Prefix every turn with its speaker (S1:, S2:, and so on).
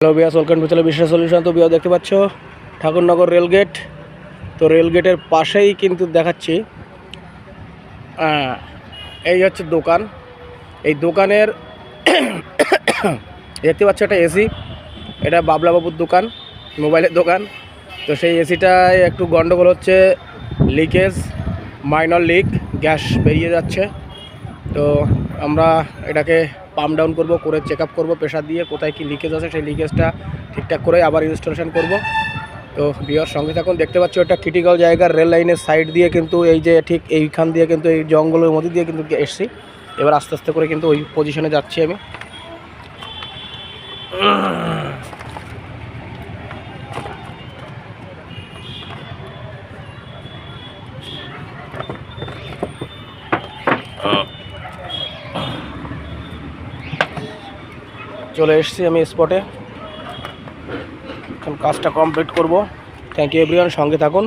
S1: Hello Beas, welcome to channel বিশেষ solution. তো বিয়া দেখতে পাচ্ছ ঠাকুরনগর রেলগেট। তো রেলগেটের পাশেই কিন্তু দেখাচ্ছি এই হচ্ছে দোকান। এই দোকানের দেখতে পাচ্ছ একটা এসি, এটা বাবলা বাবুর দোকান, মোবাইলের দোকান। তো সেই এসিটায় একটু গন্ডগোল হচ্ছে, লিকেজ, মাইনর লিক, গ্যাস বেরিয়ে যাচ্ছে। তো আমরা এটাকে পাম্প ডাউন করব, করে চেক আপ করবো প্রেশার দিয়ে কোথায় কি লিকেজ আছে, সেই লিকেজটা ঠিকঠাক করে আবার ইনস্টলেশন করব। তো বিয়ার সঙ্গে থাকুন। দেখতে পাচ্ছ এটা ক্রিটিক্যাল জায়গা, রেল লাইনের সাইড দিয়ে কিন্তু এই যে ঠিক এইখান দিয়ে কিন্তু এই জঙ্গলের মধ্যে দিয়ে কিন্তু এসছি। এবার আস্তে আস্তে করে কিন্তু ওই পজিশনে যাচ্ছি আমি। চলে এসেছি আমি স্পটে, এখন কাজটা কমপ্লিট করব। থ্যাংক ইউ এভরিওয়ান, সঙ্গে থাকুন।